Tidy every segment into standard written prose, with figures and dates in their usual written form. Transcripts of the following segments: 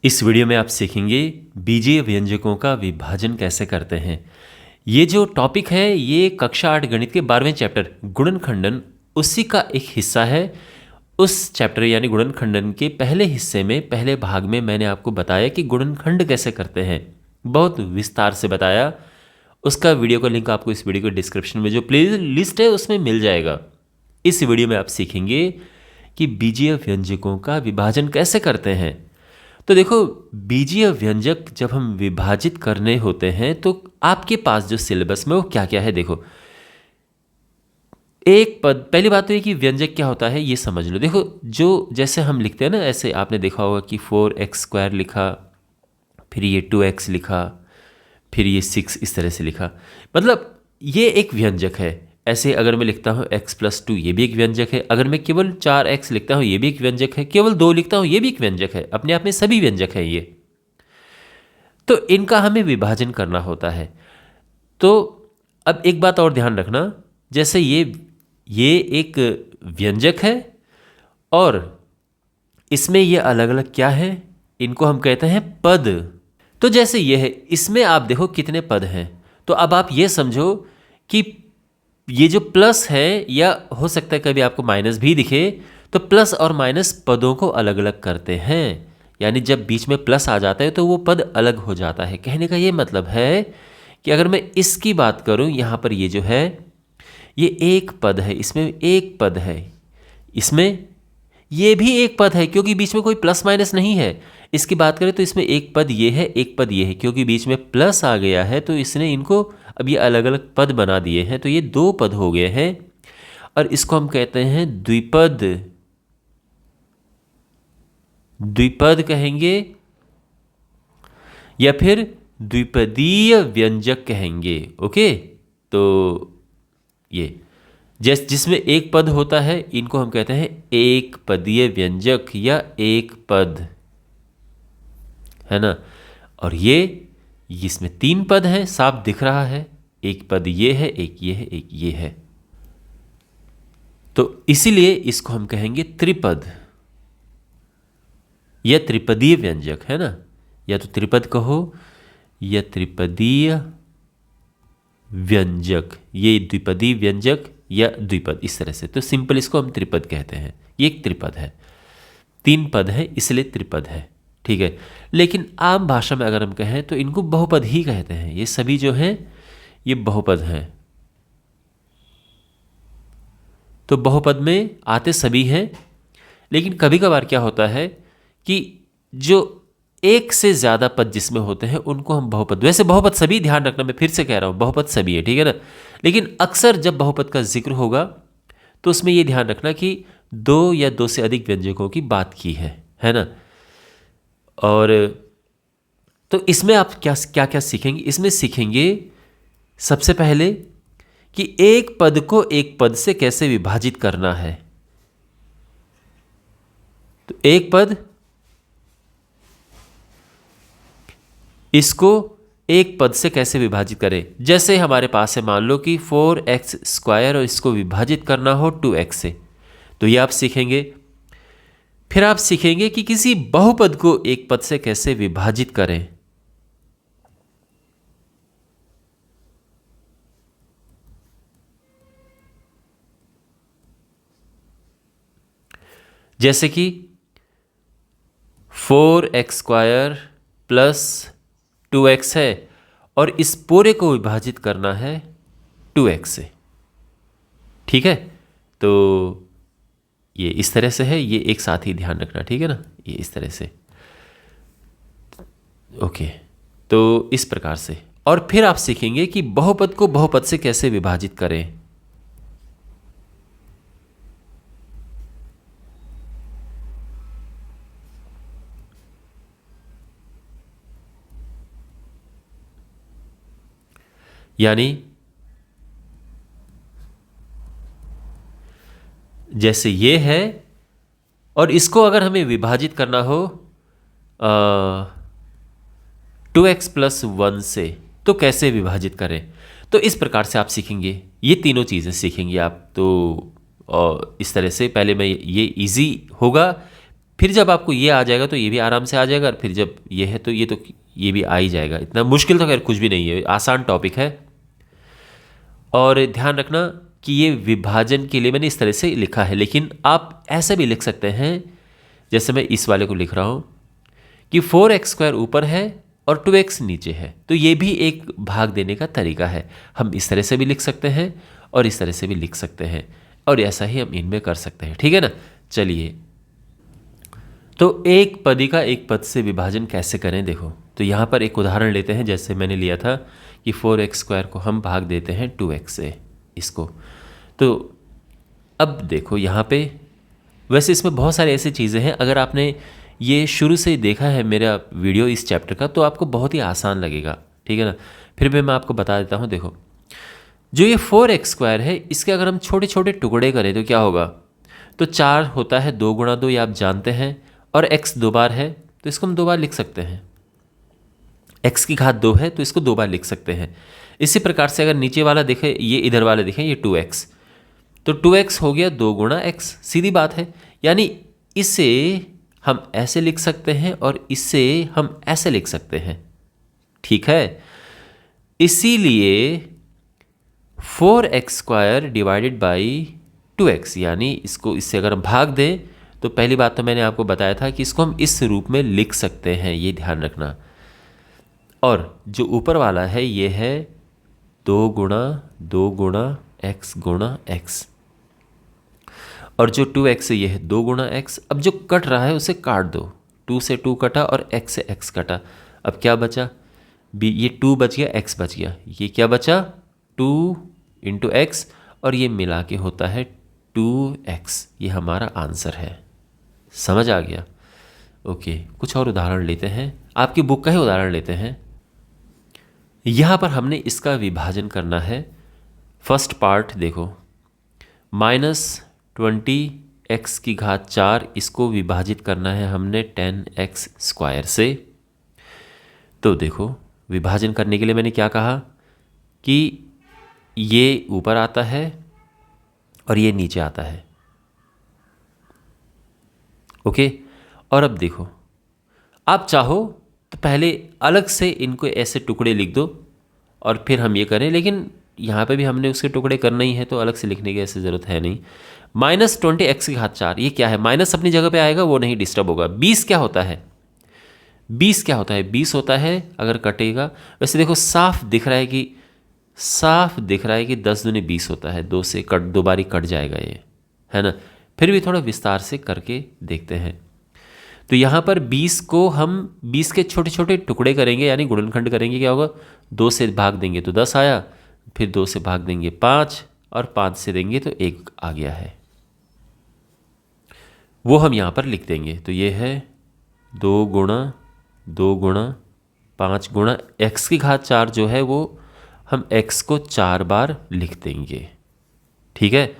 इस वीडियो में आप सीखेंगे बीजीय व्यंजकों का विभाजन कैसे करते हैं। ये जो टॉपिक है ये कक्षा 8 गणित के 12वें चैप्टर गुणनखंडन उसी का एक हिस्सा है। उस चैप्टर यानी गुणनखंडन के पहले हिस्से में पहले भाग में मैंने आपको बताया कि गुणनखंड कैसे करते हैं, बहुत विस्तार से बताया। उसका वीडियो का लिंक आपको इस वीडियो के डिस्क्रिप्शन में जो प्ले लिस्ट है उसमें मिल जाएगा। इस वीडियो में आप सीखेंगे कि बीजीय व्यंजकों का विभाजन कैसे करते हैं। तो देखो, बीजीय व्यंजक जब हम विभाजित करने होते हैं तो आपके पास जो सिलेबस में वो क्या क्या है देखो। एक पद, पहली बात तो ये कि व्यंजक क्या होता है ये समझ लो। देखो, जो जैसे हम लिखते हैं ना, ऐसे आपने देखा होगा कि 4x² लिखा, फिर ये 2x लिखा, फिर ये 6 इस तरह से लिखा, मतलब ये एक व्यंजक है। ऐसे अगर मैं लिखता हूँ x+2 ये भी एक व्यंजक है। अगर मैं केवल 4x लिखता हूँ ये भी एक व्यंजक है। केवल 2 लिखता हूँ ये भी एक व्यंजक है। अपने आप में सभी व्यंजक है ये। तो इनका हमें विभाजन करना होता है। तो अब एक बात और ध्यान रखना, जैसे ये एक व्यंजक है और इसमें ये अलग अलग क्या है, इनको हम कहते हैं पद। तो जैसे ये है, इसमें आप देखो कितने पद हैं। तो अब आप ये समझो कि ये जो प्लस है, या हो सकता है कभी आपको माइनस भी दिखे, तो प्लस और माइनस पदों को अलग अलग करते हैं। यानी जब बीच में प्लस आ जाता है तो वो पद अलग हो जाता है। कहने का ये मतलब है कि अगर मैं इसकी बात करूं, यहाँ पर ये जो है ये एक पद है, इसमें एक पद है, इसमें ये भी एक पद है क्योंकि बीच में कोई प्लस माइनस नहीं है। इसकी बात करें तो इसमें एक पद ये है, एक पद ये है, क्योंकि बीच में प्लस आ गया है तो इसने इनको अब ये अलग अलग पद बना दिए हैं। तो ये 2 पद हो गए हैं और इसको हम कहते हैं द्विपद। द्विपद कहेंगे या फिर द्विपदीय व्यंजक कहेंगे। ओके, तो ये जिसमें एक पद होता है इनको हम कहते हैं एक पदीय व्यंजक या एक पद, है ना। और ये इसमें 3 पद हैं, साफ दिख रहा है। एक पद ये है, एक ये है, एक ये है। तो इसीलिए इसको हम कहेंगे त्रिपद या त्रिपदीय व्यंजक, है ना। या तो त्रिपद कहो या त्रिपदीय व्यंजक, ये द्विपदी व्यंजक या द्विपद, इस तरह से। तो सिंपल इसको हम त्रिपद कहते हैं। ये एक त्रिपद है, 3 पद है इसलिए त्रिपद है, ठीक है। लेकिन आम भाषा में अगर हम कहें तो इनको बहुपद ही कहते हैं। ये सभी जो हैं ये बहुपद हैं। तो बहुपद में आते सभी हैं, लेकिन कभी कभार क्या होता है कि जो एक से ज़्यादा पद जिसमें होते हैं उनको हम बहुपद, वैसे बहुपद सभी, ध्यान रखना मैं फिर से कह रहा हूँ बहुपद सभी है, ठीक है ना। लेकिन अक्सर जब बहुपद का जिक्र होगा तो उसमें ये ध्यान रखना कि 2 या 2 से अधिक व्यंजकों की बात की है ना। और तो इसमें आप क्या क्या क्या सीखेंगे, इसमें सीखेंगे सबसे पहले कि एक पद को एक पद से कैसे विभाजित करना है। तो एक पद, इसको एक पद से कैसे विभाजित करें। जैसे हमारे पास है, मान लो कि 4x² और इसको विभाजित करना हो 2x से, तो ये आप सीखेंगे। फिर आप सीखेंगे कि किसी बहुपद को एक पद से कैसे विभाजित करें। जैसे कि 4x² प्लस 2x है और इस पूरे को विभाजित करना है 2x से, ठीक है। तो ये इस तरह से है, ये एक साथ ही ध्यान रखना, ठीक है ना। ये इस तरह से, ओके। तो इस प्रकार से, और फिर आप सीखेंगे कि बहुपद को बहुपद से कैसे विभाजित करें। यानी जैसे ये है और इसको अगर हमें विभाजित करना हो 2x+1 से, तो कैसे विभाजित करें। तो इस प्रकार से आप सीखेंगे, ये तीनों चीज़ें सीखेंगे आप। तो इस तरह से पहले मैं, ये इजी होगा, फिर जब आपको ये आ जाएगा तो ये भी आराम से आ जाएगा, और फिर जब ये है तो ये भी आ ही जाएगा। इतना मुश्किल तो खैर कुछ भी नहीं है, आसान टॉपिक है। और ध्यान रखना कि ये विभाजन के लिए मैंने इस तरह से लिखा है, लेकिन आप ऐसे भी लिख सकते हैं जैसे मैं इस वाले को लिख रहा हूँ कि 4x² ऊपर है और 2x नीचे है, तो ये भी एक भाग देने का तरीका है। हम इस तरह से भी लिख सकते हैं और इस तरह से भी लिख सकते हैं, और ऐसा ही हम इनमें कर सकते हैं, ठीक है ना। चलिए, तो एक पदी का एक पद से विभाजन कैसे करें देखो। तो यहाँ पर एक उदाहरण लेते हैं, जैसे मैंने लिया था कि 4x² को हम भाग देते हैं 2x से, इसको। तो अब देखो यहाँ पे, वैसे इसमें बहुत सारी ऐसी चीज़ें हैं, अगर आपने ये शुरू से ही देखा है मेरा वीडियो इस चैप्टर का तो आपको बहुत ही आसान लगेगा, ठीक है ना। फिर भी मैं आपको बता देता हूँ। देखो, जो ये 4x² है, इसके अगर हम छोटे छोटे टुकड़े करें तो क्या होगा। तो 4 होता है 2 गुणा 2, ये आप जानते हैं, और x 2 बार है तो इसको हम 2 बार लिख सकते हैं। x की घात 2 है तो इसको 2 बार लिख सकते हैं। इसी प्रकार से अगर नीचे वाला देखें, ये इधर वाला देखें, ये 2x, तो 2x हो गया 2 गुणा x, सीधी बात है। यानी इसे हम ऐसे लिख सकते हैं और इसे हम ऐसे लिख सकते हैं, ठीक है। इसीलिए 4x² डिवाइडेड बाई 2x, यानी इसको इससे अगर हम भाग दें तो पहली बात तो मैंने आपको बताया था कि इसको हम इस रूप में लिख सकते हैं, ये ध्यान रखना। और जो ऊपर वाला है ये है 2 गुणा x गुणा x, और जो 2x है ये है 2 गुणा x। अब जो कट रहा है उसे काट दो, 2 से 2 कटा और x से x कटा। अब क्या बचा, ये 2 बच गया, x बच गया, ये क्या बचा 2 इंटू x, और ये मिला के होता है 2x। ये हमारा आंसर है, समझ आ गया। ओके, कुछ और उदाहरण लेते हैं, आपकी बुक का ही उदाहरण लेते हैं। यहाँ पर हमने इसका विभाजन करना है। फर्स्ट पार्ट देखो, -20x की घात 4, इसको विभाजित करना है हमने 10x² से। तो देखो, विभाजन करने के लिए मैंने क्या कहा कि ये ऊपर आता है और ये नीचे आता है, ओके। और अब देखो, आप चाहो तो पहले अलग से इनको ऐसे टुकड़े लिख दो और फिर हम ये करें, लेकिन यहाँ पे भी हमने उसके टुकड़े करना ही है तो अलग से लिखने की ऐसी ज़रूरत है नहीं। -20x की घात 4, ये क्या है, माइनस अपनी जगह पे आएगा, वो नहीं डिस्टर्ब होगा। 20 क्या होता है, 20 क्या होता है, 20 होता है अगर कटेगा। वैसे देखो, साफ दिख रहा है कि 10 दूनी 20 होता है, 2 से 2 बारी कट जाएगा ये, है ना। फिर भी थोड़ा विस्तार से करके देखते हैं। तो यहाँ पर 20 को हम 20 के छोटे छोटे टुकड़े करेंगे, यानी गुणनखंड करेंगे। क्या होगा, 2 से भाग देंगे तो 10 आया, फिर 2 से भाग देंगे 5, और 5 से देंगे तो 1 आ गया है, वो हम यहाँ पर लिख देंगे। तो ये है 2 गुणा 5 गुणा x की घात 4, जो है वो हम x को 4 बार लिख देंगे, ठीक है।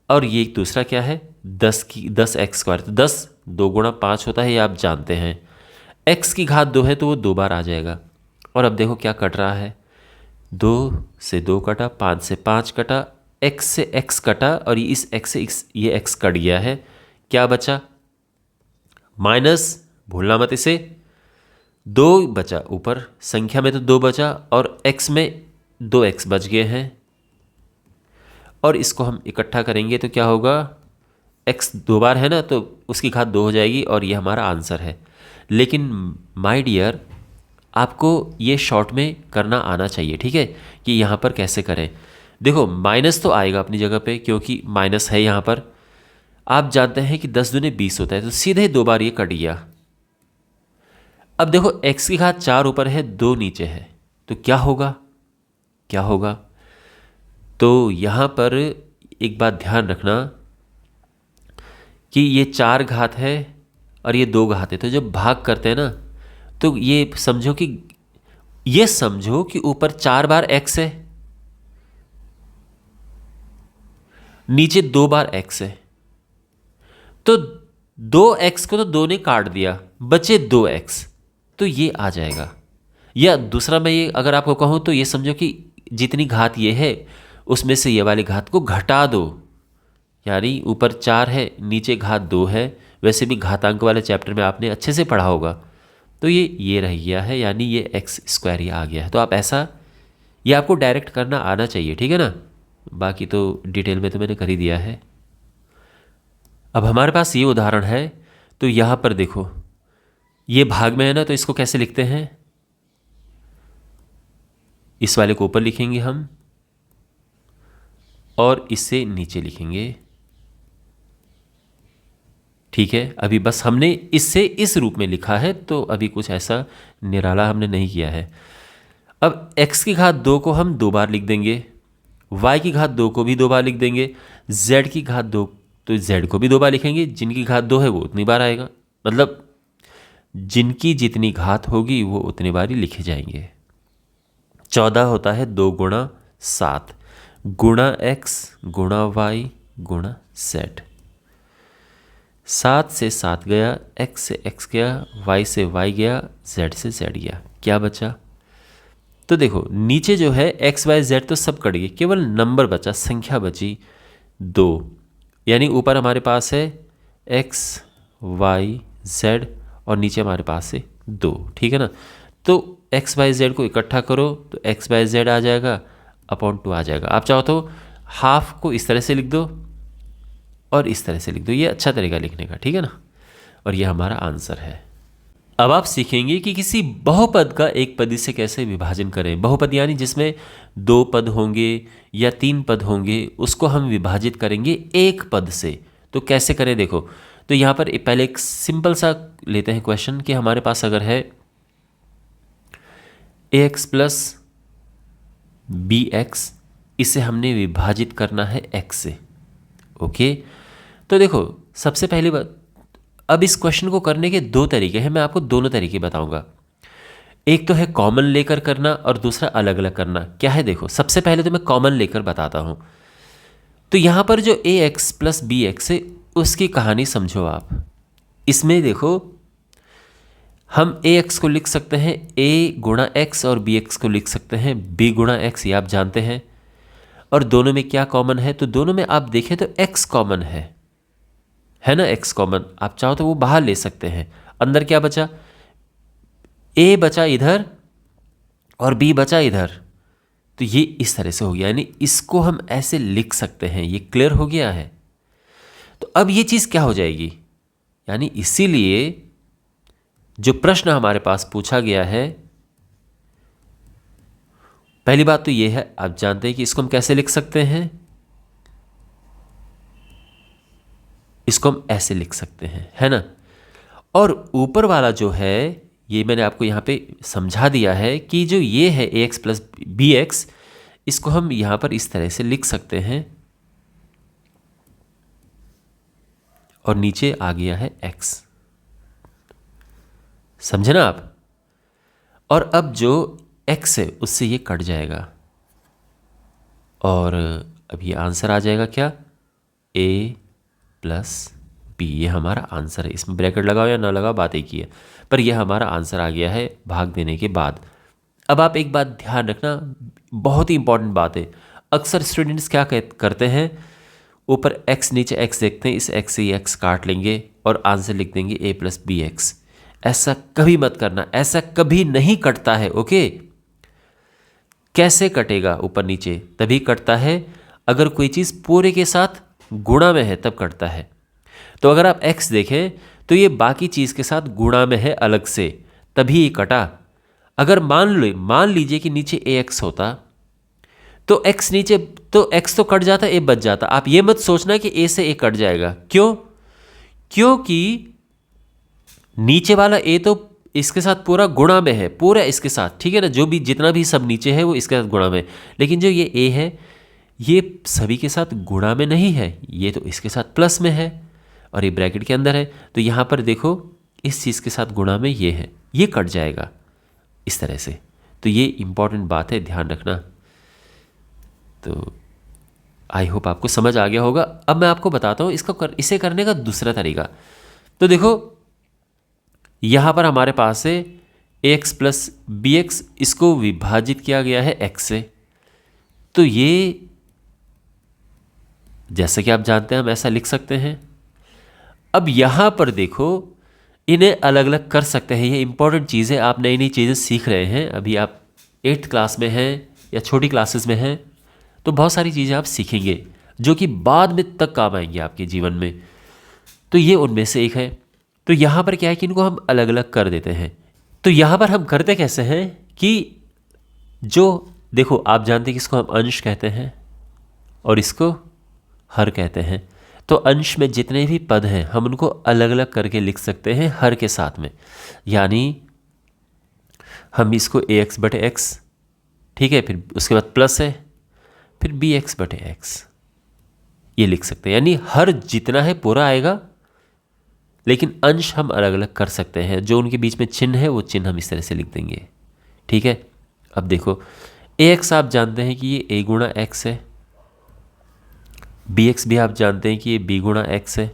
और ये दूसरा क्या है, 10x², तो 10 2 गुणा 5 होता है, ये आप जानते हैं। x की घात 2 है तो वो 2 बार आ जाएगा। और अब देखो क्या कट रहा है, 2 से 2 कटा, 5 से 5 कटा, x से x कटा, और इस x से ये x कट गया है। क्या बचा, माइनस, भूलना मत इसे, 2 बचा ऊपर, संख्या में तो 2 बचा, और x में 2x बच गए हैं। और इसको हम इकट्ठा करेंगे तो क्या होगा, x 2 बार है ना, तो उसकी घात 2 हो जाएगी, और ये हमारा आंसर है। लेकिन माय डियर, आपको ये शॉर्ट में करना आना चाहिए, ठीक है, कि यहाँ पर कैसे करें। देखो, माइनस तो आएगा अपनी जगह पे, क्योंकि माइनस है यहाँ पर। आप जानते हैं कि 10 दूनी 20 होता है, तो सीधे 2 बार ये कट गया। अब देखो, x की घात 4 ऊपर है, 2 नीचे है, तो क्या होगा, तो यहाँ पर एक बात ध्यान रखना कि ये 4 घात है और ये 2 घात है, तो जब भाग करते हैं ना, तो ये समझो कि ऊपर 4 बार x है, नीचे 2 बार x है, तो 2x को तो 2 ने काट दिया, बचे 2x, तो ये आ जाएगा। या दूसरा मैं ये अगर आपको कहूँ तो ये समझो कि जितनी घात ये है उसमें से ये वाली घात को घटा दो, यानी ऊपर 4 है, नीचे घात 2 है, वैसे भी घातांक वाले चैप्टर में आपने अच्छे से पढ़ा होगा। तो ये रह गया है, यानी ये एक्स स्क्वायर ये आ गया है। तो आप ऐसा, ये आपको डायरेक्ट करना आना चाहिए, ठीक है ना। बाकी तो डिटेल में तो मैंने कर ही दिया है। अब हमारे पास ये उदाहरण है, तो यहाँ पर देखो ये भाग में है ना, तो इसको कैसे लिखते हैं, इस वाले को ऊपर लिखेंगे हम और इससे नीचे लिखेंगे, ठीक है। अभी बस हमने इससे इस रूप में लिखा है, तो अभी कुछ ऐसा निराला हमने नहीं किया है। अब x की घात 2 को हम 2 बार लिख देंगे, y की घात 2 को भी 2 बार लिख देंगे, z की घात 2 तो z को भी 2 बार लिखेंगे, जिनकी घात 2 है वो उतनी बार आएगा, मतलब जिनकी जितनी घात होगी वो उतनी बार ही लिखे जाएंगे। 14 होता है 2 गुणा 7 गुणा x गुणा y गुणा z। 7 से 7 गया, x से x गया, y से y गया, z से z गया, क्या बचा। तो देखो नीचे जो है x y z तो सब कट गए, केवल नंबर बचा, संख्या बची 2। यानी ऊपर हमारे पास है x y z और नीचे हमारे पास है 2, ठीक है ना। तो x y z को इकट्ठा करो तो x y z आ जाएगा, अपॉन 2 आ जाएगा। आप चाहो तो हाफ को इस तरह से लिख दो और इस तरह से लिख दो, ये अच्छा तरीका लिखने का, ठीक है ना। और ये हमारा आंसर है। अब आप सीखेंगे कि किसी बहुपद का एक पदी से कैसे विभाजन करें। बहुपद यानी जिसमें 2 पद होंगे या 3 पद होंगे, उसको हम विभाजित करेंगे एक पद से। तो कैसे करें देखो, तो यहाँ पर पहले एक सिंपल सा लेते हैं क्वेश्चन कि हमारे पास अगर है ax प्लस bx, इसे हमने विभाजित करना है x से, ओके। तो देखो सबसे पहली बात, अब इस क्वेश्चन को करने के 2 तरीके हैं, मैं आपको दोनों तरीके बताऊंगा। एक तो है कॉमन लेकर करना और दूसरा अलग अलग करना। क्या है देखो, सबसे पहले तो मैं कॉमन लेकर बताता हूं। तो यहां पर जो ax प्लस bx है उसकी कहानी समझो आप। इसमें देखो हम ax को लिख सकते हैं a गुणा x और bx को लिख सकते हैं b गुणा x, ये आप जानते हैं। और दोनों में क्या कॉमन है, तो दोनों में आप देखें तो x कॉमन है ना, x कॉमन। आप चाहो तो वो बाहर ले सकते हैं। अंदर क्या बचा, a बचा इधर और b बचा इधर, तो ये इस तरह से हो गया, यानी इसको हम ऐसे लिख सकते हैं। ये क्लियर हो गया है। तो अब ये चीज़ क्या हो जाएगी, यानी इसीलिए जो प्रश्न हमारे पास पूछा गया है, पहली बात तो ये है, आप जानते हैं कि इसको हम कैसे लिख सकते हैं, इसको हम ऐसे लिख सकते हैं, है ना। और ऊपर वाला जो है, ये मैंने आपको यहाँ पे समझा दिया है कि जो ये है ax प्लस bx, इसको हम यहाँ पर इस तरह से लिख सकते हैं और नीचे आ गया है x, समझे ना आप। और अब जो x है उससे ये कट जाएगा और अब ये आंसर आ जाएगा क्या, a प्लस b, ये हमारा आंसर है। इसमें ब्रैकेट लगाओ या ना लगाओ बात एक ही है, पर यह हमारा आंसर आ गया है भाग देने के बाद। अब आप एक बात ध्यान रखना, बहुत ही इंपॉर्टेंट बात है। अक्सर स्टूडेंट्स क्या करते हैं, ऊपर x नीचे x देखते हैं, इस x से ये x काट लेंगे और आंसर लिख देंगे a प्लस बी एक्स। ऐसा कभी मत करना, ऐसा कभी नहीं कटता है, ओके। कैसे कटेगा ऊपर नीचे, तभी कटता है अगर कोई चीज़ पूरे के साथ गुणा में है, तब कटता है। तो अगर आप x देखें तो ये बाकी चीज़ के साथ गुणा में है अलग से, तभी ये कटा। अगर मान लीजिए कि नीचे ax होता तो x नीचे, तो x तो कट जाता, a बच जाता। आप ये मत सोचना कि a से a कट जाएगा, क्यों, क्योंकि नीचे वाला a तो इसके साथ पूरा गुणा में है, पूरा इसके साथ, ठीक है ना। जो भी जितना भी सब नीचे है वो इसके साथ गुणा में, लेकिन जो ये a है ये सभी के साथ गुणा में नहीं है, ये तो इसके साथ प्लस में है और ये ब्रैकेट के अंदर है। तो यहाँ पर देखो इस चीज़ के साथ गुणा में ये है, ये कट जाएगा इस तरह से। तो ये इंपॉर्टेंट बात है, ध्यान रखना। तो आई होप आपको समझ आ गया होगा। अब मैं आपको बताता हूँ इसे करने का दूसरा तरीका। तो देखो यहाँ पर हमारे पास है ax प्लस bx, इसको विभाजित किया गया है x से। तो ये जैसा कि आप जानते हैं हम ऐसा लिख सकते हैं। अब यहाँ पर देखो, इन्हें अलग अलग कर सकते हैं। ये इंपॉर्टेंट चीज़ है, आप नई नई चीज़ें सीख रहे हैं। अभी आप 8th क्लास में हैं या छोटी क्लासेस में हैं, तो बहुत सारी चीज़ें आप सीखेंगे जो कि बाद में तक काम आएंगी आपके जीवन में। तो ये उनमें से एक है। तो यहाँ पर क्या है कि इनको हम अलग अलग कर देते हैं। तो यहाँ पर हम करते कैसे हैं कि जो देखो, आप जानते हैं कि इसको हम अंश कहते हैं और इसको हर कहते हैं। तो अंश में जितने भी पद हैं हम उनको अलग अलग करके लिख सकते हैं हर के साथ में। यानी हम इसको ax बटे x, ठीक है, फिर उसके बाद प्लस है, फिर bx बटे x ये लिख सकते हैं। यानी हर जितना है पूरा आएगा, लेकिन अंश हम अलग अलग कर सकते हैं। जो उनके बीच में चिन्ह है वो चिन्ह हम इस तरह से लिख देंगे, ठीक है। अब देखो, ax आप जानते हैं कि ये a गुणा x है, bx भी आप जानते हैं कि ये b गुणा x है,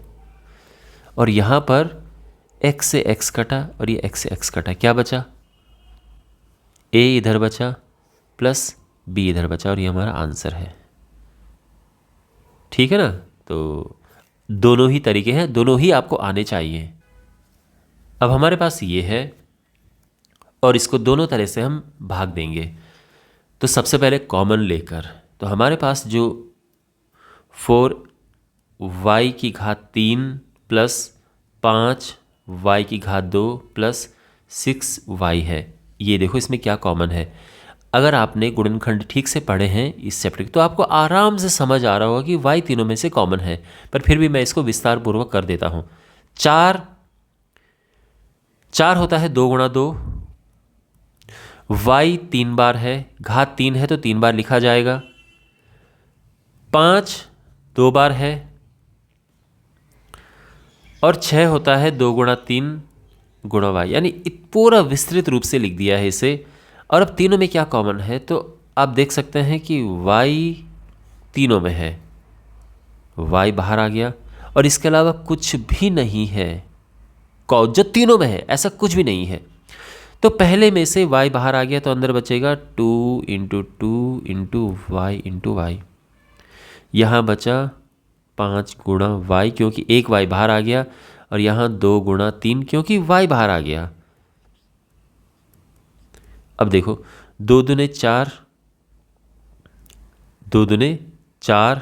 और यहाँ पर x से x कटा और ये x से x कटा, क्या बचा, a इधर बचा प्लस b इधर बचा, और ये हमारा आंसर है, ठीक है ना। तो दोनों ही तरीके हैं, दोनों ही आपको आने चाहिए। अब हमारे पास ये है और इसको दोनों तरह से हम भाग देंगे। तो सबसे पहले कॉमन लेकर, तो हमारे पास जो 4y की घात 3 प्लस 5y की घात 2 प्लस 6y है, ये देखो इसमें क्या कॉमन है। अगर आपने गुणनखंड ठीक से पढ़े हैं इस चैप्टर तो आपको आराम से समझ आ रहा होगा कि y तीनों में से कॉमन है, पर फिर भी मैं इसको विस्तार पूर्वक कर देता हूँ। 4 होता है 2 गुणा 2, y 3 बार है, घात 3 है तो 3 बार लिखा जाएगा। 5 2 बार है, और 6 होता है 2 गुणा 3 गुणा y, यानी पूरा विस्तृत रूप से लिख दिया है इसे। और अब तीनों में क्या कॉमन है, तो आप देख सकते हैं कि y तीनों में है, y बाहर आ गया, और इसके अलावा कुछ भी नहीं है जो तीनों में है, ऐसा कुछ भी नहीं है। तो पहले में से y बाहर आ गया तो अंदर बचेगा 2 into 2 into Y into Y, यहाँ बचा 5 गुणा y क्योंकि एक y बाहर आ गया, और यहाँ 2 गुणा 3 क्योंकि y बाहर आ गया। अब देखो 2 दूने 4, 2 दूने 4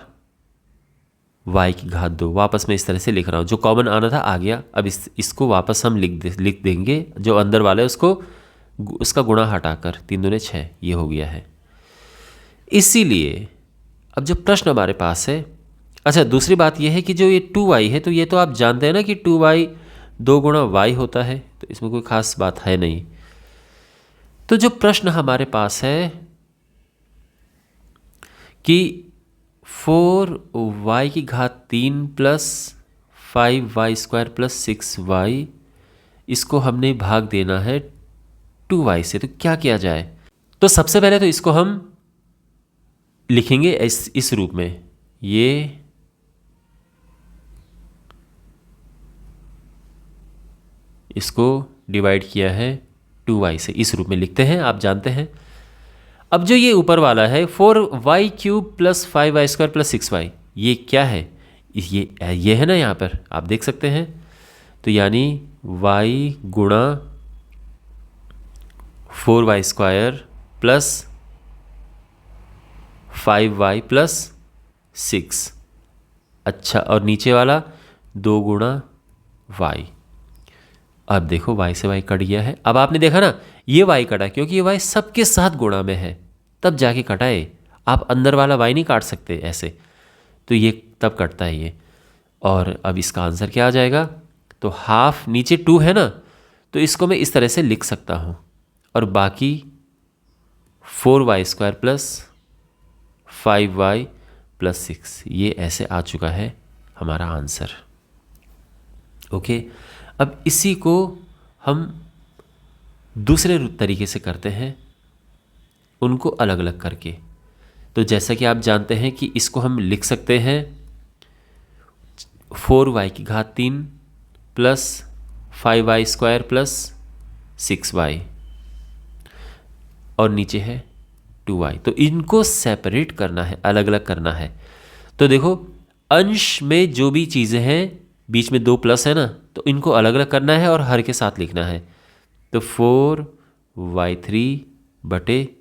y की घात 2, वापस मैं इस तरह से लिख रहा हूँ, जो कॉमन आना था आ गया। अब इसको वापस हम लिख देंगे, जो अंदर वाला है उसको उसका गुणा हटाकर 3 दूने 6 ये हो गया है। इसीलिए अब जो प्रश्न हमारे पास है, अच्छा दूसरी बात यह है कि जो ये 2y है, तो ये तो आप जानते हैं ना कि 2y 2 गुणा y होता है, तो इसमें कोई खास बात है नहीं। तो जो प्रश्न हमारे पास है कि 4y की घात 3 plus 5y square plus 6y, इसको हमने भाग देना है 2y से, तो क्या किया जाए। तो सबसे पहले तो इसको हम लिखेंगे इस रूप में, ये इसको डिवाइड किया है 2y से, इस रूप में लिखते हैं, आप जानते हैं। अब जो ये ऊपर वाला है 4y cube plus 5y square plus 6y, ये क्या है, ये है ना, यहाँ पर आप देख सकते हैं। तो यानी y गुणा 4y square plus 5y plus 6, अच्छा, और नीचे वाला 2 गुणा y। अब देखो y से y कट गया है। अब आपने देखा ना ये y कटा क्योंकि ये y सबके साथ गुणा में है, तब जाके कटाए। आप अंदर वाला y नहीं काट सकते ऐसे, तो ये तब कटता है ये। और अब इसका आंसर क्या आ जाएगा, तो हाफ, नीचे 2 है ना, तो इसको मैं इस तरह से लिख सकता हूँ, और बाकी 4y square plus 5y plus 6, ये ऐसे आ चुका है हमारा आंसर। ओके, अब इसी को हम दूसरे तरीके से करते हैं, उनको अलग अलग करके। तो जैसा कि आप जानते हैं कि इसको हम लिख सकते हैं 4y की घात 3 plus 5y square plus 6y, और नीचे है 2y। तो इनको सेपरेट करना है, अलग अलग करना है। तो देखो अंश में जो भी चीज़ें हैं बीच में 2 प्लस है ना, तो इनको अलग अलग करना है और हर के साथ लिखना है। तो 4y3 बटे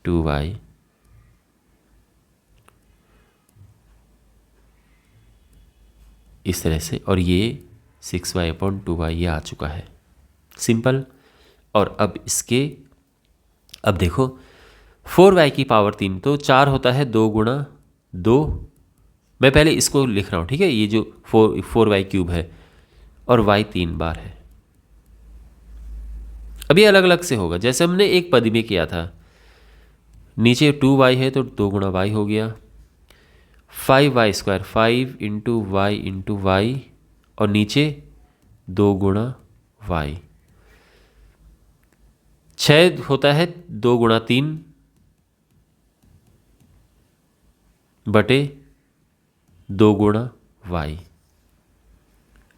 2y, इस तरह से, और ये 6y/2y ये आ चुका है, सिंपल। और अब अब देखो 4y की पावर 3 तो 4 होता है 2 गुणा 2। मैं पहले इसको लिख रहा हूँ, ठीक है, ये जो 4y³ है और y 3 बार है। अब ये अलग अलग से होगा, जैसे हमने एक पद में किया था। नीचे 2y है तो 2 गुणा y हो गया, 5y², 5 into Y into Y, और नीचे 2 गुणा y। 6 होता है 2 गुणा 3 बटे 2 गुणा y।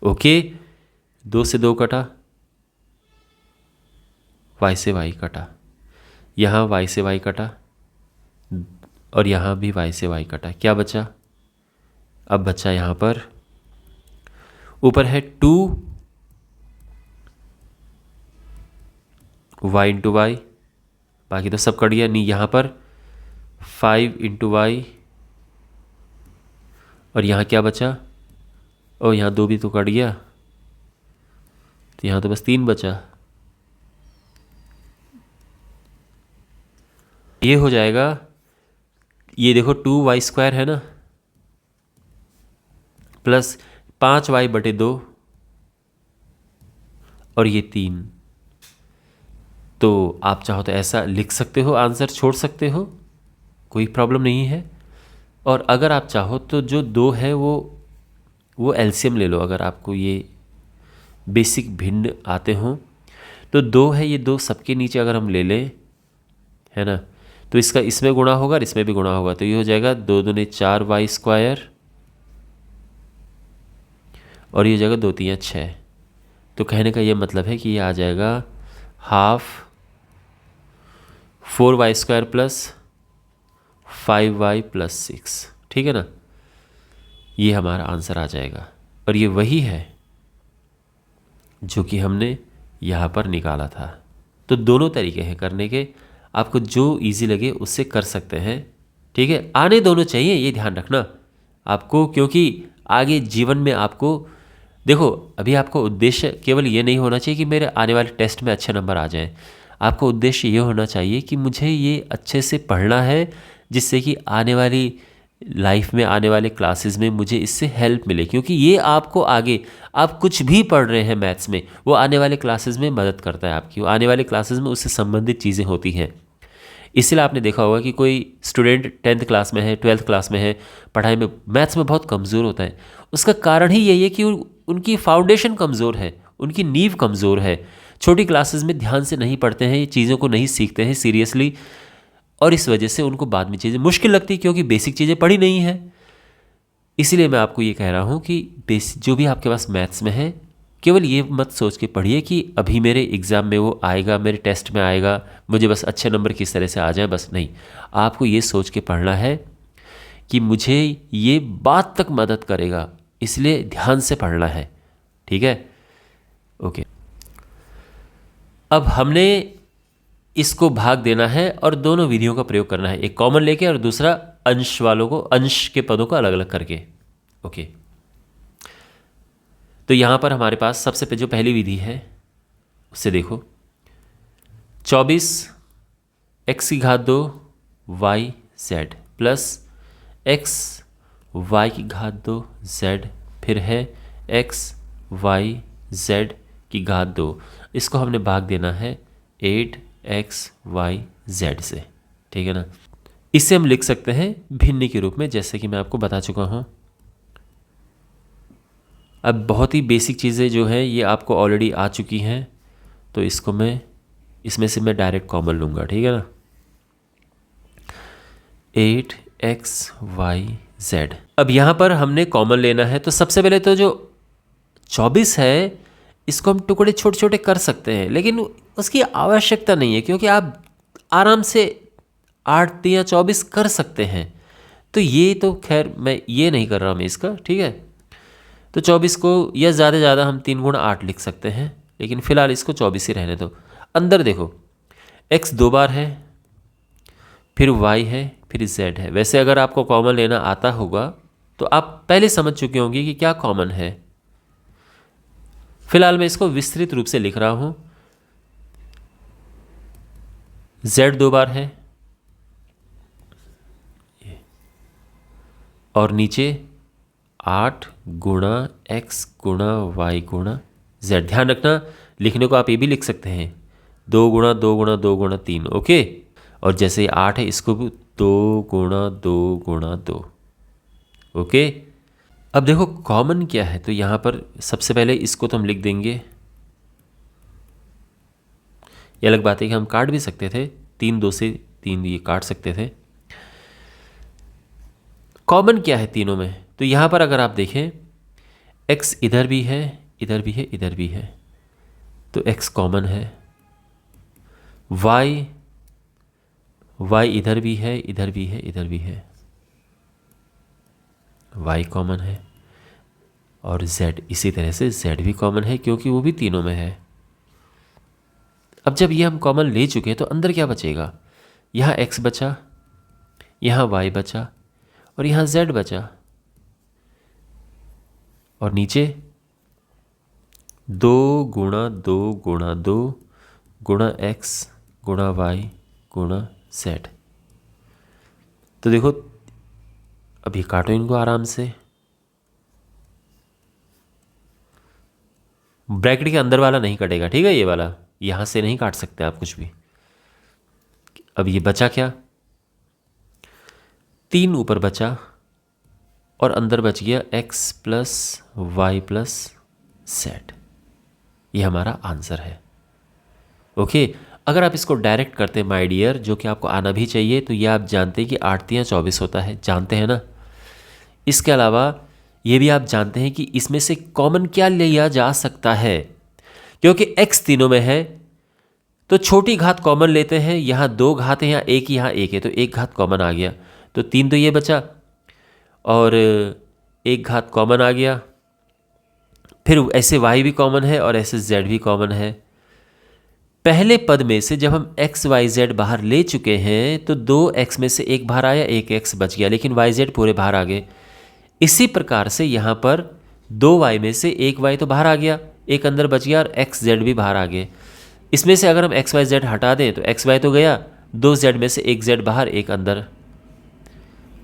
ओके, 2 से 2 कटा, y से y कटा, यहाँ y से y कटा, और यहाँ भी y से y कटा। क्या बचा? अब बचा यहाँ पर ऊपर है 2y इंटू वाई, बाकी तो सब कट गया। नहीं, यहाँ पर 5 इंटू वाई, और यहाँ क्या बचा? और यहाँ 2 भी तो कट गया, तो यहाँ तो बस 3 बचा। ये हो जाएगा, ये देखो 2y² है ना, प्लस 5y बटे 2, और ये 3। तो आप चाहो तो ऐसा लिख सकते हो, आंसर छोड़ सकते हो, कोई प्रॉब्लम नहीं है। और अगर आप चाहो तो जो 2 है वो एलसीएम ले लो। अगर आपको ये बेसिक भिन्न आते हों तो 2 है, ये 2 सबके नीचे अगर हम ले लें, है ना, तो इसका इसमें गुणा होगा और इसमें भी गुणा होगा, तो ये हो जाएगा 2 दूने 4y², और ये हो जाएगा 2 3 6। तो कहने का ये मतलब है कि ये आ जाएगा half 4y² plus 5y plus 6, ठीक है ना। ये हमारा आंसर आ जाएगा, और ये वही है जो कि हमने यहाँ पर निकाला था। तो दोनों तरीके हैं करने के, आपको जो इजी लगे उससे कर सकते हैं, ठीक है। आने दोनों चाहिए, ये ध्यान रखना आपको, क्योंकि आगे जीवन में आपको देखो, अभी आपको उद्देश्य केवल ये नहीं होना चाहिए कि मेरे आने वाले टेस्ट में अच्छे नंबर आ जाएं। आपको उद्देश्य ये होना चाहिए कि मुझे ये अच्छे से पढ़ना है, जिससे कि आने वाली लाइफ में, आने वाले क्लासेस में मुझे इससे हेल्प मिले, क्योंकि ये आपको आगे, आप कुछ भी पढ़ रहे हैं मैथ्स में, वो आने वाले क्लासेस में मदद करता है आपकी, वो आने वाले क्लासेस में उससे संबंधित चीज़ें होती हैं। इसलिए आपने देखा होगा कि कोई स्टूडेंट 10th क्लास में है, 12th क्लास में है, पढ़ाई में मैथ्स में बहुत कमज़ोर होता है। उसका कारण ही यही है कि उनकी फाउंडेशन कमज़ोर है, उनकी नींव कमज़ोर है। छोटी क्लासेस में ध्यान से नहीं पढ़ते हैं, चीज़ों को नहीं सीखते हैं सीरियसली, और इस वजह से उनको बाद में चीज़ें मुश्किल लगती, क्योंकि बेसिक चीज़ें पढ़ी नहीं है। इसीलिए मैं आपको ये कह रहा हूँ कि जो भी आपके पास मैथ्स में है, केवल ये मत सोच के पढ़िए कि अभी मेरे एग्ज़ाम में वो आएगा, मेरे टेस्ट में आएगा, मुझे बस अच्छे नंबर किस तरह से आ जाए, बस नहीं। आपको ये सोच के पढ़ना है कि मुझे ये बात तक मदद करेगा, इसलिए ध्यान से पढ़ना है, ठीक है। ओके, अब हमने इसको भाग देना है और दोनों विधियों का प्रयोग करना है, एक कॉमन लेके और दूसरा अंश वालों को, अंश के पदों को अलग अलग करके। ओके, तो यहाँ पर हमारे पास सबसे जो पहली विधि है उससे देखो, 24 x की घात 2 yz प्लस x y की घात 2 z, फिर है x y z की घात 2। इसको हमने भाग देना है 8x y z से, ठीक है ना। इसे हम लिख सकते हैं भिन्न के रूप में, जैसे कि मैं आपको बता चुका हूँ। अब बहुत ही बेसिक चीज़ें जो हैं ये आपको ऑलरेडी आ चुकी हैं, तो इसको मैं इसमें से मैं डायरेक्ट कॉमन लूँगा, ठीक है ना। 8x y z, अब यहाँ पर हमने कॉमन लेना है, तो सबसे पहले तो जो 24 है इसको हम टुकड़े छोटे छोटे कर सकते हैं, लेकिन उसकी आवश्यकता नहीं है, क्योंकि आप आराम से 8 या 24 कर सकते हैं। तो ये तो खैर मैं ये नहीं कर रहा हूँ मैं इसका, ठीक है। तो 24 को या ज़्यादा ज़्यादा हम 3 × 8 लिख सकते हैं, लेकिन फ़िलहाल इसको 24 ही रहने दो। अंदर देखो x 2 बार है, फिर y है, फिर z है। वैसे अगर आपको कॉमन लेना आता होगा तो आप पहले समझ चुके होंगे कि क्या कॉमन है। फिलहाल मैं इसको विस्तृत रूप से लिख रहा हूं। z 2 बार है और नीचे 8 × x × y × z। ध्यान रखना, लिखने को आप ये भी लिख सकते हैं 2 × 2 × 2 × 3, ओके। और जैसे 8 है इसको भी 2 × 2 × 2, ओके। अब देखो कॉमन क्या है, तो यहाँ पर सबसे पहले इसको तो हम लिख देंगे। ये अलग बात है कि हम काट भी सकते थे, 3 2 से 3 ये काट सकते थे। कॉमन क्या है तीनों में, तो यहाँ पर अगर आप देखें x इधर भी है, इधर भी है, इधर भी है, तो x कॉमन है। y इधर भी है, इधर भी है, इधर भी है, y कॉमन है। और z इसी तरह से z भी कॉमन है क्योंकि वो भी तीनों में है। अब जब ये हम कॉमन ले चुके तो अंदर क्या बचेगा, यहाँ x बचा, यहाँ y बचा और यहाँ z बचा, और नीचे 2 × 2 × 2 × x × y × z। तो देखो अभी काटो इनको आराम से। ब्रैकेट के अंदर वाला नहीं कटेगा, ठीक है, ये वाला यहाँ से नहीं काट सकते आप कुछ भी। अब ये बचा क्या, 3 ऊपर बचा और अंदर बच गया x + y + z। ये हमारा आंसर है, ओके। अगर आप इसको डायरेक्ट करते माय डियर, जो कि आपको आना भी चाहिए, तो ये आप जानते हैं कि 8 × 24 होता है, जानते हैं ना। इसके अलावा ये भी आप जानते हैं कि इसमें से कॉमन क्या लिया जा सकता है, क्योंकि x तीनों में है तो छोटी घात कॉमन लेते हैं। यहाँ 2 घात है, यहाँ 1 है, तो 1 घात कॉमन आ गया, तो 3 तो ये बचा और 1 घात कॉमन आ गया। फिर ऐसे y भी कॉमन है और ऐसे z भी कॉमन है। पहले पद में से जब हम x y z बाहर ले चुके हैं तो 2x में से 1 बाहर आया, 1x बच गया, लेकिन y z पूरे बाहर आ गए। इसी प्रकार से यहाँ पर 2y में से 1y तो बाहर आ गया, 1 अंदर बच गया और x z भी बाहर आ गए। इसमें से अगर हम x y z हटा दें तो x y तो गया, 2z में से 1 z बाहर, 1 अंदर,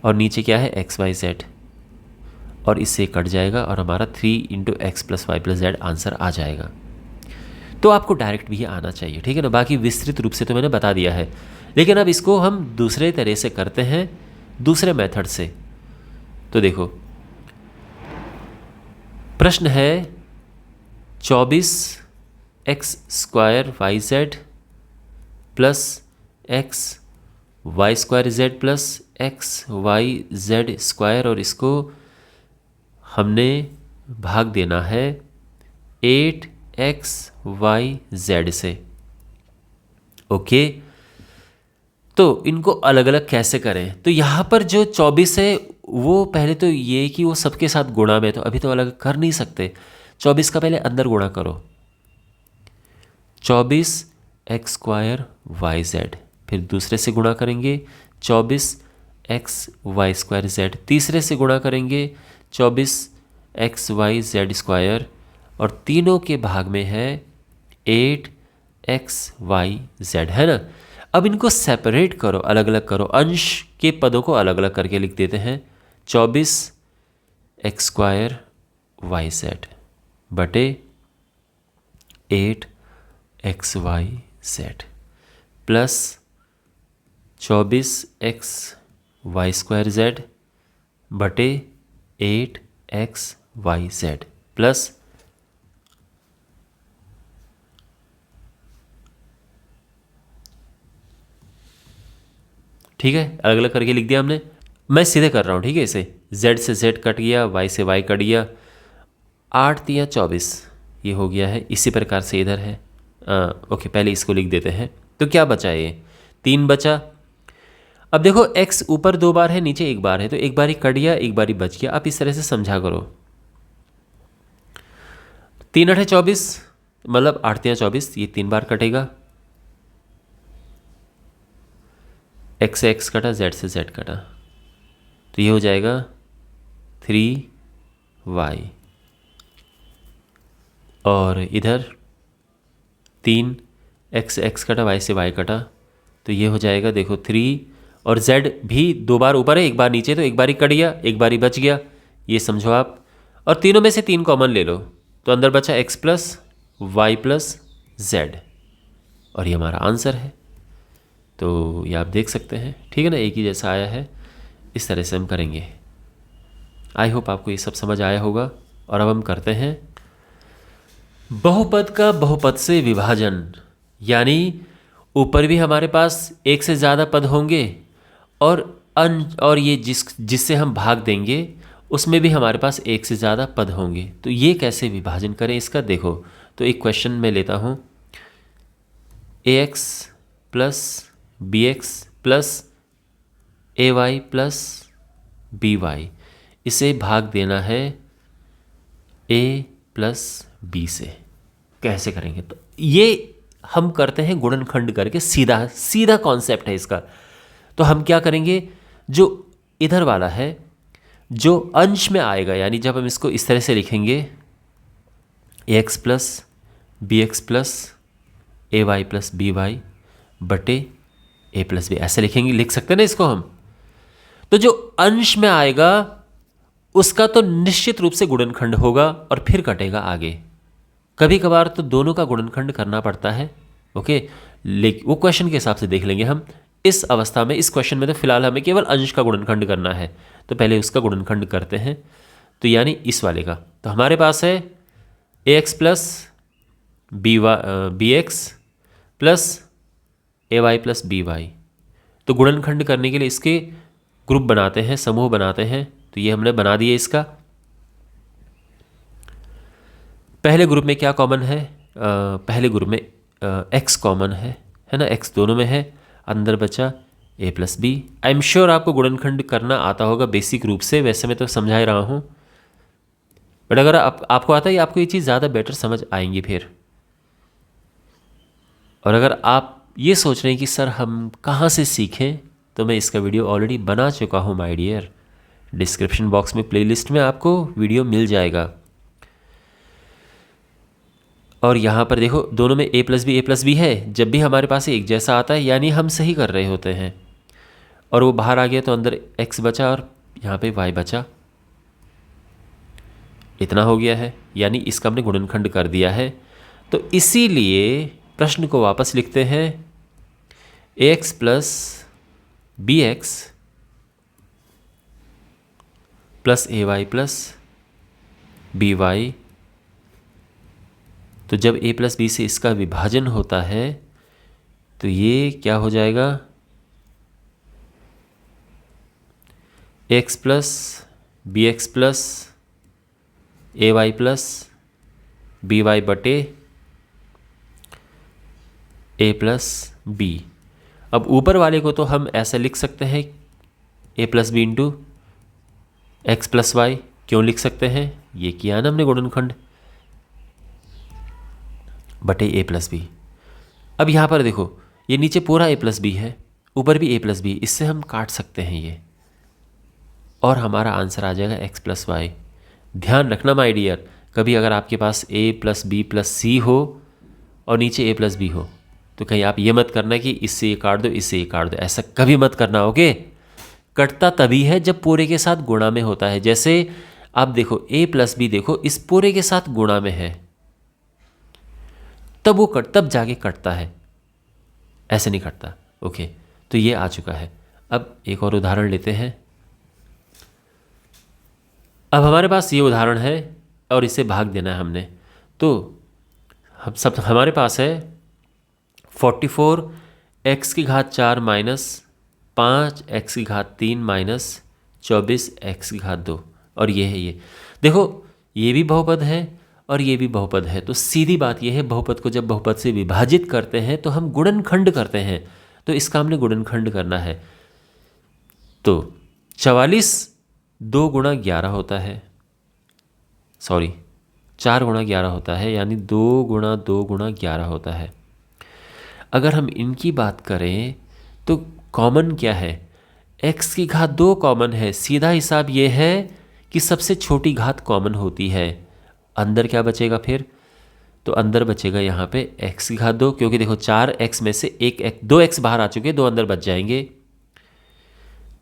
और नीचे क्या है x y z, और इससे कट जाएगा और हमारा 3 × x + y + z आंसर आ जाएगा। तो आपको डायरेक्ट भी आना चाहिए, ठीक है ना। बाकी विस्तृत रूप से तो मैंने बता दिया है, लेकिन अब इसको हम दूसरे तरह से करते हैं, दूसरे मेथड से। तो देखो प्रश्न है 24x² yz + xy² z + xyz², और इसको हमने भाग देना है 8xyz से, ओके। तो इनको अलग अलग कैसे करें, तो यहाँ पर जो 24 है वो पहले तो ये कि वो सबके साथ गुणा में, तो अभी तो अलग कर नहीं सकते। 24 का पहले अंदर गुणा करो, 24x² yz, फिर दूसरे से गुणा करेंगे 24xy² z, तीसरे से गुणा करेंगे 24xyz², और तीनों के भाग में है 8xyz, है ना। अब इनको सेपरेट करो, अलग अलग करो, अंश के पदों को अलग अलग करके लिख देते हैं 24x² yz बटे 8xyz प्लस 24xy² z बटे 8xyz प्लस ठीक है, अलग अलग करके लिख दिया हमने। मैं सीधे कर रहा हूँ, ठीक है। इसे z से z कट गया, y से y कट गया, 8 × 24 ये हो गया है। इसी प्रकार से इधर है, ओके, पहले इसको लिख देते हैं। तो क्या बचा, ये 3 बचा। अब देखो x ऊपर 2 बार है, नीचे 1 बार है, तो 1 बार ही कट गया, 1 बार ही बच गया। आप इस तरह से समझा करो, 3 8 24, मतलब 8 3 24, ये 3 बार कटेगा। x से x कटा, z से z कटा, तो ये हो जाएगा 3y। और इधर 3 x से x कटा, y से y कटा, तो ये हो जाएगा देखो 3, और z भी 2 बार ऊपर है, 1 बार नीचे, तो 1 बार ही कट गया, 1 बार ही बच गया, ये समझो आप। और तीनों में से 3 कॉमन ले लो, तो अंदर बचा x plus Y plus Z, और ये हमारा आंसर है। तो ये आप देख सकते हैं, ठीक है ना, एक ही जैसा आया है। इस तरह से हम करेंगे। आई होप आपको ये सब समझ आया होगा। और अब हम करते हैं बहुपद का बहुपद से विभाजन, यानी ऊपर भी हमारे पास एक से ज़्यादा पद होंगे, और ये जिससे हम भाग देंगे उसमें भी हमारे पास एक से ज़्यादा पद होंगे। तो ये कैसे विभाजन करें इसका देखो। तो एक क्वेश्चन मैं लेता हूँ, ax plus bx plus ay plus by, इसे भाग देना है a प्लस b से। कैसे करेंगे? तो ये हम करते हैं गुणनखंड करके, सीधा सीधा कॉन्सेप्ट है इसका। तो हम क्या करेंगे, जो इधर वाला है जो अंश में आएगा, यानी जब हम इसको इस तरह से लिखेंगे ax plus bx plus ay plus by बटे a प्लस बी, ऐसे लिखेंगे, लिख सकते हैं ना इसको हम। तो जो अंश में आएगा उसका तो निश्चित रूप से गुणनखंड होगा और फिर कटेगा आगे। कभी कभार तो दोनों का गुणनखंड करना पड़ता है, ओके, लेकिन वो क्वेश्चन के हिसाब से देख लेंगे हम। इस अवस्था में, इस क्वेश्चन में तो फिलहाल हमें केवल अंश का गुणनखंड करना है, तो पहले उसका गुणनखंड करते हैं। तो यानी इस वाले का, तो हमारे पास है ax plus bx plus ay plus by। तो गुणनखंड करने के लिए इसके ग्रुप बनाते हैं, समूह बनाते हैं। तो ये हमने बना दिए। इसका पहले ग्रुप में क्या कॉमन है? पहले ग्रुप में x कॉमन है ना, x दोनों में है, अंदर बचा a plus B. I am sure आपको गुणनखंड करना आता होगा बेसिक रूप से, वैसे मैं तो समझा ही रहा हूँ, बट अगर आपको आता है, आपको ये चीज़ ज़्यादा बेटर समझ आएंगी फिर। और अगर आप ये सोच रहे हैं कि सर हम कहाँ से सीखें, तो मैं इसका वीडियो ऑलरेडी बना चुका हूँ माय डियर। डिस्क्रिप्शन बॉक्स में प्लेलिस्ट में आपको वीडियो मिल जाएगा। और यहाँ पर देखो, दोनों में a प्लस बी है। जब भी हमारे पास एक जैसा आता है यानी हम सही कर रहे होते हैं। और वो बाहर आ गया तो अंदर x बचा और यहाँ पे y बचा, इतना हो गया है, यानी इसका हमने गुणनखंड कर दिया है। तो इसीलिए प्रश्न को वापस लिखते हैं, ax plus bx plus ay plus by। तो जब a प्लस बी से इसका विभाजन होता है तो ये क्या हो जाएगा, x plus bx plus ay plus by बटे a प्लस बी। अब ऊपर वाले को तो हम ऐसा लिख सकते हैं, a plus B into X plus Y. क्यों लिख सकते हैं? ये किया ना हमने गुणनखंड, बटे a प्लस बी। अब यहाँ पर देखो, ये नीचे पूरा a प्लस बी है, ऊपर भी a प्लस बी, इससे हम काट सकते हैं ये, और हमारा आंसर आ जाएगा x प्लस वाई। ध्यान रखना माय डियर, कभी अगर आपके पास a प्लस बी प्लस सी हो और नीचे a प्लस बी हो, तो कहीं आप ये मत करना कि इससे ये काट दो, इससे ये काट दो, ऐसा कभी मत करना। ओके, कटता तभी है जब पूरे के साथ गुणा में होता है। जैसे आप देखो, a प्लस बी देखो, इस पूरे के साथ गुणा में है, तब जाके कटता है, ऐसे नहीं कटता। ओके, तो ये आ चुका है। अब एक और उदाहरण लेते हैं। अब हमारे पास ये उदाहरण है और इसे भाग देना है हमने। तो हमारे पास है 44 x की घात 4 माइनस 5 x की घात 3 माइनस 24 x की घात 2, और ये है ये। देखो, ये भी बहुपद है और ये भी बहुपद है। तो सीधी बात ये है, बहुपद को जब बहुपद से विभाजित करते हैं तो हम गुणनखंड करते हैं। तो इसका हमने गुणनखंड करना है। तो 44 2 गुणा 11 होता है, सॉरी 4 गुणा 11 होता है, यानी 2 गुणा 2 गुणा 11 होता है। अगर हम इनकी बात करें तो कॉमन क्या है, x की घात 2 कॉमन है। सीधा हिसाब ये है कि सबसे छोटी घात कॉमन होती है। अंदर क्या बचेगा फिर, तो अंदर बचेगा यहाँ पे x की घात 2, क्योंकि देखो 4x में से 2x बाहर आ चुके, 2 अंदर बच जाएंगे।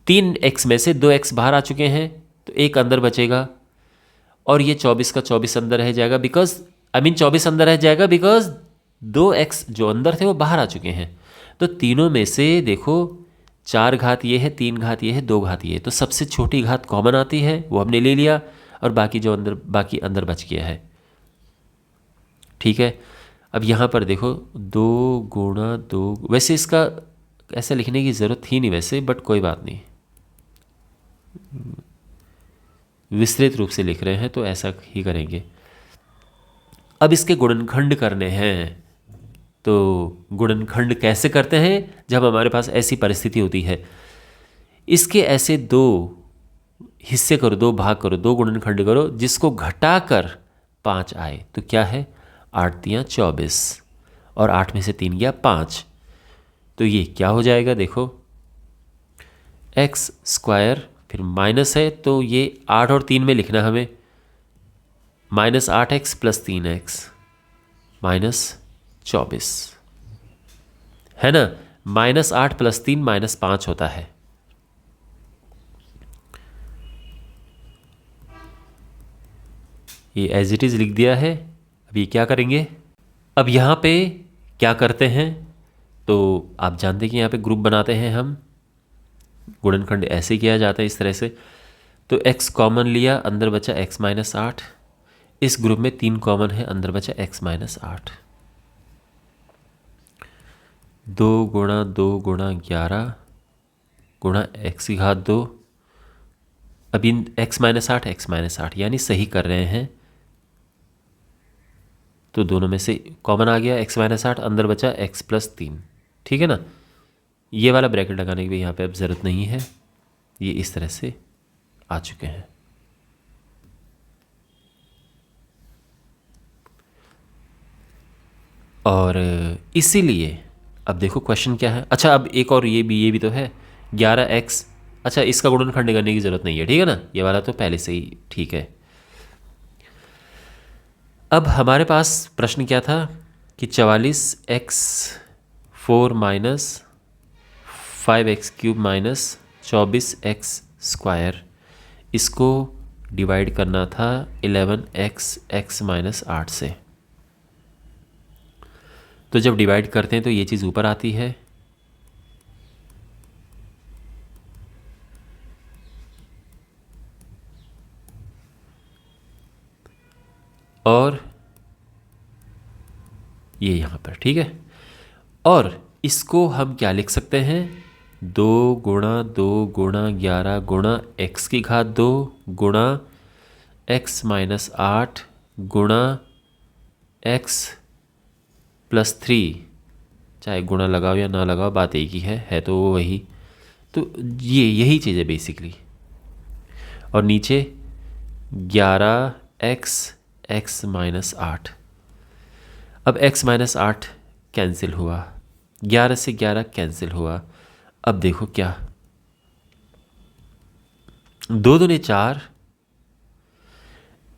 3x में से 2x बाहर आ चुके हैं, तो 1 अंदर बचेगा। और ये 24 का 24 अंदर रह जाएगा, 24 अंदर रह जाएगा बिकॉज 2x जो अंदर थे वो बाहर आ चुके हैं। तो तीनों में से देखो 4 घात ये है, 3 घात ये है, 2 घात ये है, तो सबसे छोटी घात कॉमन आती है, वो हमने ले लिया, और बाकी अंदर बच गया है। ठीक है, अब यहाँ पर देखो 2 गुणा 2, वैसे इसका ऐसा लिखने की ज़रूरत थी नहीं वैसे, बट कोई बात नहीं, विस्तृत रूप से लिख रहे हैं तो ऐसा ही करेंगे। अब इसके गुणनखंड करने हैं, तो गुणनखंड कैसे करते हैं, जब हमारे पास ऐसी परिस्थिति होती है। इसके ऐसे 2 हिस्से करो, 2 भाग करो, 2 गुणनखंड करो, जिसको घटाकर 5 आए, तो क्या है, 8 तियाँ 24, और 8 में से 3 गया 5, तो ये क्या हो जाएगा, देखो x स्क्वायर, फिर माइनस है तो ये 8 और 3 में लिखना हमें, -8x + 3x -24, है ना। -8 + 3 -5 होता है। ये एज इट इज़ लिख दिया है। अब ये क्या करेंगे, अब यहाँ पे क्या करते हैं, तो आप जानते हैं कि यहाँ पे ग्रुप बनाते हैं हम, गुणनखंड ऐसे किया जाता है इस तरह से। तो x कॉमन लिया, अंदर बचा x - 8, इस ग्रुप में 3 कॉमन है, अंदर बचा x - 8। 2 गुणा 2 गुणा 11 गुणा x की घात 2, अभी x - 8 यानी सही कर रहे हैं, तो दोनों में से कॉमन आ गया x - 8, अंदर बचा x + 3, ठीक है ना। ये वाला ब्रैकेट लगाने की भी यहाँ पे अब ज़रूरत नहीं है, ये इस तरह से आ चुके हैं। और इसीलिए अब देखो क्वेश्चन क्या है। अच्छा, अब एक और ये भी तो है 11x, अच्छा इसका गुणनखंड करने की ज़रूरत नहीं है, ठीक है ना, ये वाला तो पहले से ही ठीक है। अब हमारे पास प्रश्न क्या था कि 44x 4 - 5x³ - 24x स्क्वायर, इसको डिवाइड करना था 11x x - 8 से। तो जब डिवाइड करते हैं तो ये चीज़ ऊपर आती है, और ये यहाँ पर, ठीक है। और इसको हम क्या लिख सकते हैं, 2 गुणा 2 गुणा 11 गुणा x की घात 2 गुणा x - 8 गुणा x + 3, चाहे गुणा लगाओ या ना लगाओ बात एक ही है तो वो वही। तो ये यही चीज़ है बेसिकली। और नीचे 11x x - 8, अब x - 8 कैंसिल हुआ, 11 से 11 कैंसिल हुआ। अब देखो क्या, 2 दूने 4,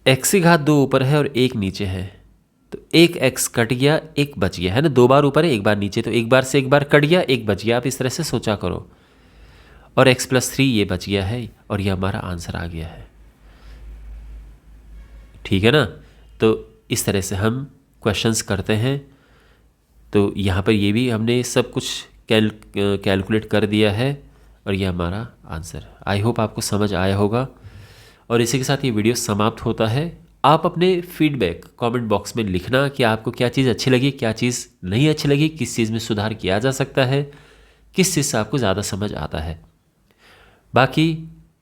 x की घात 2 ऊपर है और 1 नीचे है, तो एक x कट गया, 1 बच गया, है ना। 2 बार ऊपर है 1 बार नीचे, तो 1 बार से 1 बार कट गया, 1 बच गया। आप इस तरह से सोचा करो, और x + 3 ये बच गया है, और ये हमारा आंसर आ गया है, ठीक है ना। तो इस तरह से हम क्वेश्चंस करते हैं। तो यहाँ पर ये भी हमने सब कुछ कैलकुलेट कर दिया है, और ये हमारा आंसर। आई होप आपको समझ आया होगा। और इसी के साथ ये वीडियो समाप्त होता है। आप अपने फीडबैक कमेंट बॉक्स में लिखना कि आपको क्या चीज़ अच्छी लगी, क्या चीज़ नहीं अच्छी लगी, किस चीज़ में सुधार किया जा सकता है, किस चीज़ से आपको ज़्यादा समझ आता है। बाकी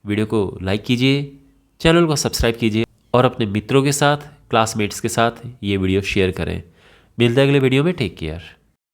वीडियो को लाइक कीजिए, चैनल को सब्सक्राइब कीजिए, और अपने मित्रों के साथ, क्लासमेट्स के साथ ये वीडियो शेयर करें। मिलते हैं अगले वीडियो में, टेक केयर।